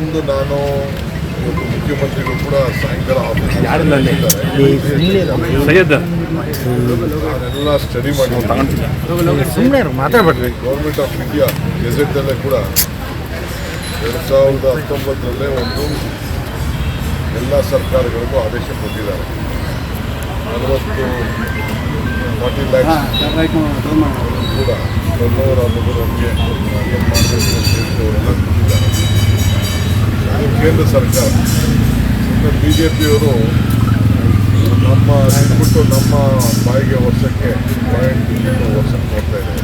ಒಂದು ನಾನು ಇವತ್ತು ಮುಖ್ಯಮಂತ್ರಿಗಳು ಕೂಡ ಸಾಯಂಕಾಲ ಆಫೀಸ್ ಸೈಯದ್ ನಾನೆಲ್ಲ ಸ್ಟಡಿ ಮಾಡಿ ಸುಮ್ಮನೆ ಮಾತಾಡ್ಬೇಡ್ರಿ. ಗೌರ್ಮೆಂಟ್ ಆಫ್ ಇಂಡಿಯಾ ಗೆಜೆಟಲ್ಲೇ ಕೂಡ 2019 ಒಂದು ಎಲ್ಲ ಸರ್ಕಾರಗಳಿಗೂ ಆದೇಶ ಕೊಟ್ಟಿದ್ದಾರೆ. 40 ಲ್ಯಾಕ್ಸ್ ಕೂಡ ಟರ್ನೋವರ್ ಆಗೋದಕ್ಕೆ ಏನು ಮಾಡಬೇಕು ಅಂತ ಹೇಳಿ ಅವರೆಲ್ಲ ಕೊಟ್ಟಿದ್ದಾರೆ. ಅದು ಕೇಂದ್ರ ಸರ್ಕಾರ ಬಿ ಜೆ ಪಿಯವರು ನಮ್ಮ ಬಿಟ್ಟು ನಮ್ಮ ಬಾಯಿಗೆ ವರ್ಷಕ್ಕೆ ವರ್ಷಕ್ಕೆ ಮಾಡ್ತಾ ಇದ್ದಾರೆ.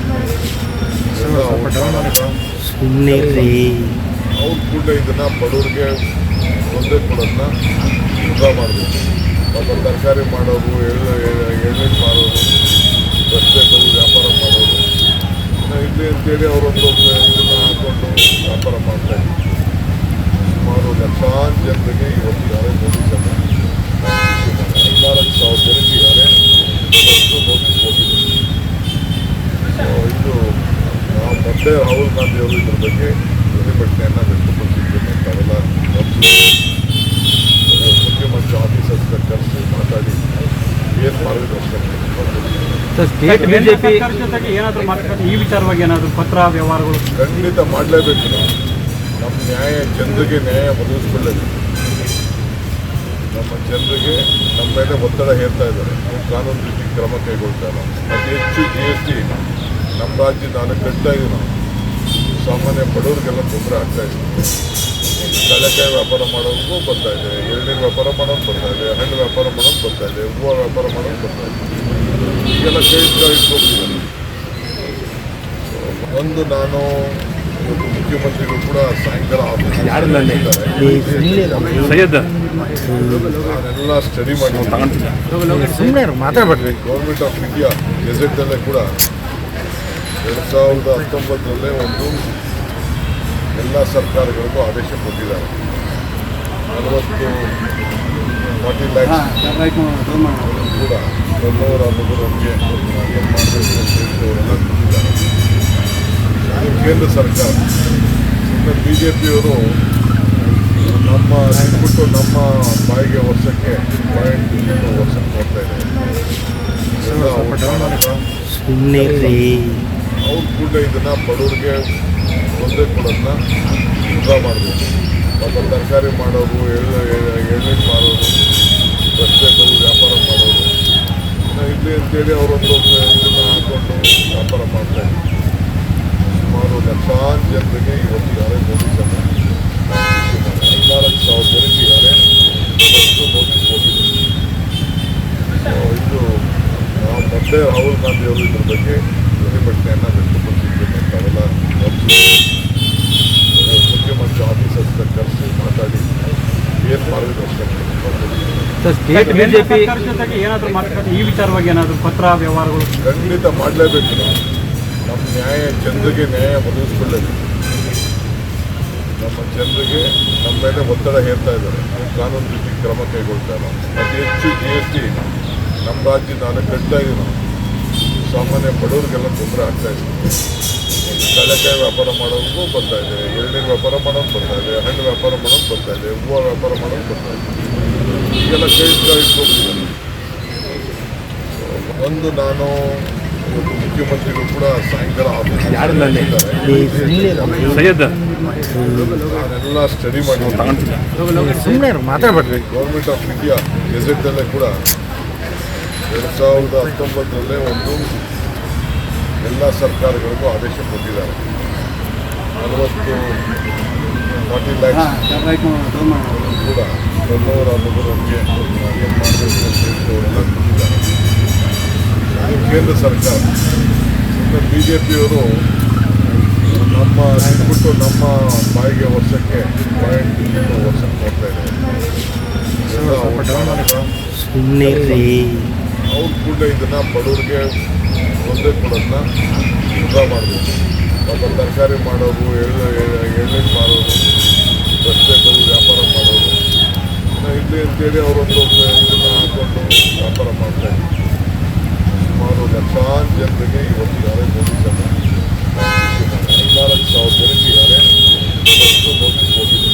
ಅವ್ರು ಕೂಡ ಇದನ್ನು ಬಡವರಿಗೆ ತೊಂದರೆ ಕೊಡೋದನ್ನ ವೃದ್ಧ ಮಾಡಬೇಕು. ಪಾಪ ತರಕಾರಿ ಮಾಡೋರು, ಎಳ್ನೀರು ಮಾರೋರು, ರಸ್ತೆ ಬದಿ ವ್ಯಾಪಾರ ಮಾಡೋರು ಇಲ್ಲಿ ಅಂತೇಳಿ ಅವರೊಂದು ಇದನ್ನು ಹಾಕ್ಕೊಂಡು ವ್ಯಾಪಾರ ಮಾಡ್ತಾಯಿದ್ರು. ಸುಮಾರು ಲಕ್ಷಾಂತರ ಜನರಿಗೆ ಇವತ್ತಿದ್ದಾರೆ. ಮೋದಿ ಸರ್ಕಾರ 14,000 ಜನರಿದ್ದಾರೆ. ಇವತ್ತು ನೋಟಿಸ್ ಹೋಗಿದೆ. ಇದು ನಾವು ಮತ್ತೆ ರಾಹುಲ್ ಗಾಂಧಿ ಅವರು ಇದ್ರ ಬಗ್ಗೆ ಪ್ರತಿಭಟನೆಯನ್ನು ವ್ಯಕ್ತಪಡಿಸಿದ್ದೇನೆ ಅಂತ ಅವೆಲ್ಲ ಮುಖ್ಯಮಂತ್ರಿ ಆಫೀಸರ್ಸ್ ಕರೆಸಿ ಮಾತಾಡಿ ಏನು ಮಾಡಬೇಕು ಅಷ್ಟೇ. ಏನಾದರೂ ಮಾತುಕತೆ ಈ ವಿಚಾರವಾಗಿ ಏನಾದರೂ ಪತ್ರ ವ್ಯವಹಾರಗಳು ಖಂಡಿತ ಮಾಡಲೇಬೇಕು. ನಮ್ಮ ನ್ಯಾಯ ಜನರಿಗೆ ನ್ಯಾಯ ಒದಗಿಸ್ಕೊಳ್ಳೇಬೇಕು. ನಮ್ಮ ಜನರಿಗೆ ನಮ್ಮ ಮೇಲೆ ಒತ್ತಡ ಹೇರ್ತಾ ಇದ್ದಾರೆ. ಕಾನೂನು ರೀತಿ ಕ್ರಮ ಕೈಗೊಳ್ತಾ ಇಲ್ಲ. ಅತಿ ಹೆಚ್ಚು GST ನಮ್ಮ ರಾಜ್ಯದ ಕಟ್ತಾ ಇದ್ದೀವಿ ನಾವು. ಸಾಮಾನ್ಯ ಬಡವರಿಗೆಲ್ಲ ತೊಂದರೆ ಆಗ್ತಾಯಿದೆ. ಕಡಲೆಕಾಯಿ ವ್ಯಾಪಾರ ಮಾಡೋರಿಗೂ ಬರ್ತಾ ಇದೆ, ಎಳ್ನೀರು ವ್ಯಾಪಾರ ಮಾಡೋದು ಬರ್ತಾ ಇದೆ, ಹಣ್ಣು ವ್ಯಾಪಾರ ಮಾಡೋದು ಬರ್ತಾ ಇದೆ, ಹೂವು ವ್ಯಾಪಾರ ಮಾಡೋದು ಬರ್ತಾ ಇದೆ. ಈಗೆಲ್ಲ ಕೈ ಇಟ್ಕೊಂಡಿದ್ದಾರೆ. ಒಂದು ನಾನು ಇವತ್ತು ಮುಖ್ಯಮಂತ್ರಿಗಳು ಕೂಡ ಸಾಯಂಕಾಲ ಆಫೀಸ್ ಸೈಯದ್ ನಾನೆಲ್ಲ ಸ್ಟಡಿ ಮಾಡಿ ಸುಮ್ಮನೆ ಮಾತಾಡ್ಬೇಡ್ರಿ. ಗೌರ್ಮೆಂಟ್ ಆಫ್ ಇಂಡಿಯಾ ಗೆಜೆಟಲ್ಲೇ ಕೂಡ 2019 ಒಂದು ಎಲ್ಲ ಸರ್ಕಾರಗಳಿಗೂ ಆದೇಶ ಕೊಟ್ಟಿದ್ದಾರೆ. 40 ಲ್ಯಾಕ್ಸ್ ಕೂಡ ಟರ್ನೋವರ್ ಆಗೋದಕ್ಕೆ ಏನು ಮಾಡಬೇಕು ಅಂತ ಹೇಳಿ ಅವರೆಲ್ಲ ಕೊಟ್ಟಿದ್ದಾರೆ. ಅದು ಕೇಂದ್ರ ಸರ್ಕಾರ ಬಿ ಜೆ ಪಿಯವರು ನಮ್ಮ ಬಿಟ್ಟು ನಮ್ಮ ಬಾಯಿಗೆ ವರ್ಷಕ್ಕೆ ವರ್ಷಕ್ಕೆ ಮಾಡ್ತಾ ಇದ್ದಾರೆ. ಅವ್ರು ಕೂಡ ಇದನ್ನು ಬಡವರಿಗೆ ತೊಂದರೆ ಕೊಡೋದನ್ನ ವೃದ್ಧ ಮಾಡಬೇಕು. ಪಾಪ ತರಕಾರಿ ಮಾಡೋರು, ಎಳ್ನೀರು ಮಾರೋರು, ರಸ್ತೆ ಬದಿ ವ್ಯಾಪಾರ ಮಾಡೋರು ಇಲ್ಲಿ ಅಂತೇಳಿ ಅವರೊಂದು ಇದನ್ನು ಹಾಕ್ಕೊಂಡು ವ್ಯಾಪಾರ ಮಾಡ್ತಾಯಿದ್ರು. ಸುಮಾರು ಲಕ್ಷಾಂತರ ಜನರಿಗೆ ಇವತ್ತಿದ್ದಾರೆ. ಮೋದಿ ಸರ್ಕಾರ 14,000 ಜನರಿದ್ದಾರೆ. ಇವತ್ತು ನೋಟಿಸ್ ಹೋಗಿದೆ. ಇದು ನಾವು ಮತ್ತೆ ರಾಹುಲ್ ಗಾಂಧಿ ಅವರು ಇದ್ರ ಬಗ್ಗೆ ಪ್ರತಿಭಟನೆಯನ್ನು ವ್ಯಕ್ತಪಡಿಸಿದ್ದೇನೆ ಅಂತ ಅವೆಲ್ಲ ಮುಖ್ಯಮಂತ್ರಿ ಆಫೀಸರ್ಸ್ ಕರೆಸಿ ಮಾತಾಡಿ ಏನು ಮಾಡಬೇಕು ಅಷ್ಟೇ. ಏನಾದರೂ ಮಾತುಕತೆ ಈ ವಿಚಾರವಾಗಿ ಏನಾದರೂ ಪತ್ರ ವ್ಯವಹಾರಗಳು ಖಂಡಿತ ಮಾಡಲೇಬೇಕು. ನಮ್ಮ ನ್ಯಾಯ ಜನರಿಗೆ ನ್ಯಾಯ ಒದಗಿಸ್ಕೊಳ್ಳೇಬೇಕು. ನಮ್ಮ ಜನರಿಗೆ ನಮ್ಮ ಮೇಲೆ ಒತ್ತಡ ಹೇರ್ತಾ ಇದ್ದಾರೆ. ಕಾನೂನು ರೀತಿ ಕ್ರಮ ಕೈಗೊಳ್ತಾ ಇಲ್ಲ. ಅತಿ ಹೆಚ್ಚು GST ನಮ್ಮ ರಾಜ್ಯದ ಕಟ್ತಾ ಇದ್ದೀವಿ ನಾವು. ಸಾಮಾನ್ಯ ಬಡವರಿಗೆಲ್ಲ ತೊಂದರೆ ಆಗ್ತಾಯಿದೆ. ಕಡಲೆಕಾಯಿ ವ್ಯಾಪಾರ ಮಾಡೋರಿಗೂ ಬರ್ತಾ ಇದೆ, ಎಳ್ನೀರು ವ್ಯಾಪಾರ ಮಾಡೋದು ಬರ್ತಾ ಇದೆ, ಹಣ್ಣು ವ್ಯಾಪಾರ ಮಾಡೋದು ಬರ್ತಾ ಇದೆ, ಹೂವು ವ್ಯಾಪಾರ ಮಾಡೋದು ಬರ್ತಾ ಇದೆ. ಈಗೆಲ್ಲ ಕೈ ಇಟ್ಕೊಂಡಿದ್ದಾರೆ. ಒಂದು ನಾನು ಇವತ್ತು ಮುಖ್ಯಮಂತ್ರಿಗಳು ಕೂಡ ಸಾಯಂಕಾಲ ಆಫೀಸ್ ಸೈಯದ್ ನಾನೆಲ್ಲ ಸ್ಟಡಿ ಮಾಡಿ ಸುಮ್ಮನೆ ಮಾತಾಡ್ಬೇಡ್ರಿ. ಗೌರ್ಮೆಂಟ್ ಆಫ್ ಇಂಡಿಯಾ ಗೆಜೆಟಲ್ಲೇ ಕೂಡ 2019 ಒಂದು ಎಲ್ಲ ಸರ್ಕಾರಗಳಿಗೂ ಆದೇಶ ಕೊಟ್ಟಿದ್ದಾರೆ. 40 ಲ್ಯಾಕ್ಸ್ ಕೂಡ ಟರ್ನೋವರ್ ಆಗೋದಕ್ಕೆ ಏನು ಮಾಡಬೇಕು ಅಂತ ಹೇಳಿ ಅವರೆಲ್ಲ ಕೊಟ್ಟಿದ್ದಾರೆ. ಅದು ಕೇಂದ್ರ ಸರ್ಕಾರ ಬಿ ಜೆ ಪಿಯವರು ನಮ್ಮ ಬಿಟ್ಟು ನಮ್ಮ ಬಾಯಿಗೆ ವರ್ಷಕ್ಕೆ ವರ್ಷಕ್ಕೆ ಮಾಡ್ತಾ ಇದ್ದಾರೆ. ಅವ್ರು ಕೂಡ ಇದನ್ನು ಬಡವರಿಗೆ ತೊಂದರೆ ಕೊಡೋದನ್ನ ವೃದ್ಧ ಮಾಡಬೇಕು. ಪಾಪ ತರಕಾರಿ ಮಾಡೋರು, ಎಳ್ನೀರು ಮಾರೋರು, ರಸ್ತೆ ಬದಿ ವ್ಯಾಪಾರ ಮಾಡೋರು ಇಲ್ಲಿ ಅಂತೇಳಿ ಅವರೊಂದು ಇದನ್ನು ಹಾಕ್ಕೊಂಡು ವ್ಯಾಪಾರ ಮಾಡ್ತಾಯಿದ್ರು. ಸುಮಾರು ಲಕ್ಷಾಂತರ ಜನರಿಗೆ ಇವತ್ತಿದ್ದಾರೆ. ಮೋದಿ ಸರ್ಕಾರ 14,000 ಜನರಿದ್ದಾರೆ. ಇವತ್ತು ನೋಟಿಸ್ ಹೋಗಿದೆ.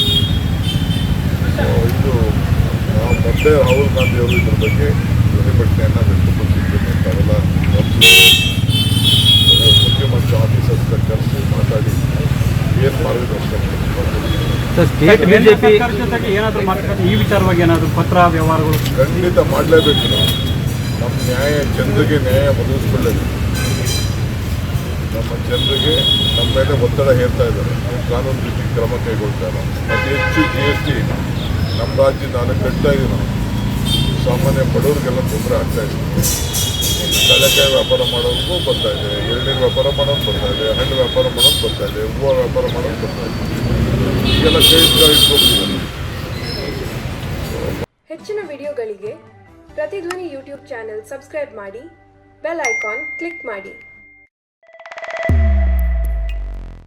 ಮೊದಲೇ ರಾಹುಲ್ ಗಾಂಧಿ ಅವರು ಇದ್ರ ಬಗ್ಗೆ ಪ್ರತಿಭಟನೆಯನ್ನು ವ್ಯಕ್ತಪಡಿಸಿದ್ದೇನೆ ಅಂತ ಅವೆಲ್ಲ ಮುಖ್ಯಮಂತ್ರಿ ಆಫೀಸರ್ಸ್ ಕರೆಸಿ ಮಾತಾಡಿ ಏನು ಮಾರ್ಗದರ್ಶನ ಕೇಂದ್ರ ಸರ್ಕಾರದ ಜೊತೆಗೆ ಏನಾದರೂ ಮಾತುಕತೆ ಈ ವಿಚಾರವಾಗಿ ಏನಾದರೂ ಪತ್ರ ವ್ಯವಹಾರಗಳು ಖಂಡಿತ ಮಾಡಲೇಬೇಕು ನಾವು. ನಮ್ಮ ಜನರಿಗೆ ನ್ಯಾಯ ಒದಗಿಸ್ಕೊಳ್ಳೇಬೇಕು. ನಮ್ಮ ಜನರಿಗೆ ನಮ್ಮ ಮೇಲೆ ಒತ್ತಡ ಹೇರ್ತಾ ಇದ್ದಾರೆ. ಕಾನೂನು ರೀತಿ ಕ್ರಮ ಕೈಗೊಳ್ತಾ ಇಲ್ಲ. ಅತಿ ಹೆಚ್ಚು GST ನಮ್ಮ ರಾಜ್ಯ ನಾನು ಕಟ್ತಾ ಇದ್ದೀವಿ. ನಾವು ಸಾಮಾನ್ಯ ಬಡವರಿಗೆಲ್ಲ ತೊಂದರೆ ಆಗ್ತಾ ಇದೆ. ಕಡಲೆಕಾಯಿ ವ್ಯಾಪಾರ ಮಾಡೋರಿಗೂ ಬರ್ತಾ ಇದೆ, ಎಳ್ನೀರು ವ್ಯಾಪಾರ ಮಾಡೋದು ಬರ್ತಾ ಇದೆ, ಹಣ್ಣು ವ್ಯಾಪಾರ ಮಾಡೋದು ಬರ್ತಾ ಇದೆ, ಹೂವು ವ್ಯಾಪಾರ ಮಾಡೋದು ಬರ್ತಾ ಇದೆ. ಈಗೆಲ್ಲ ಕೈ ಇಟ್ಕೊಂಡಿದ್ದಾರೆ. ಹೆಚ್ಚಿನ ವಿಡಿಯೋಗಳಿಗೆ ಪ್ರತಿಧ್ವನಿ ಯೂಟ್ಯೂಬ್ ಚಾನೆಲ್ ಸಬ್ಸ್ಕ್ರೈಬ್ ಮಾಡಿ, ಬೆಲ್ ಐಕಾನ್ ಕ್ಲಿಕ್ ಮಾಡಿ.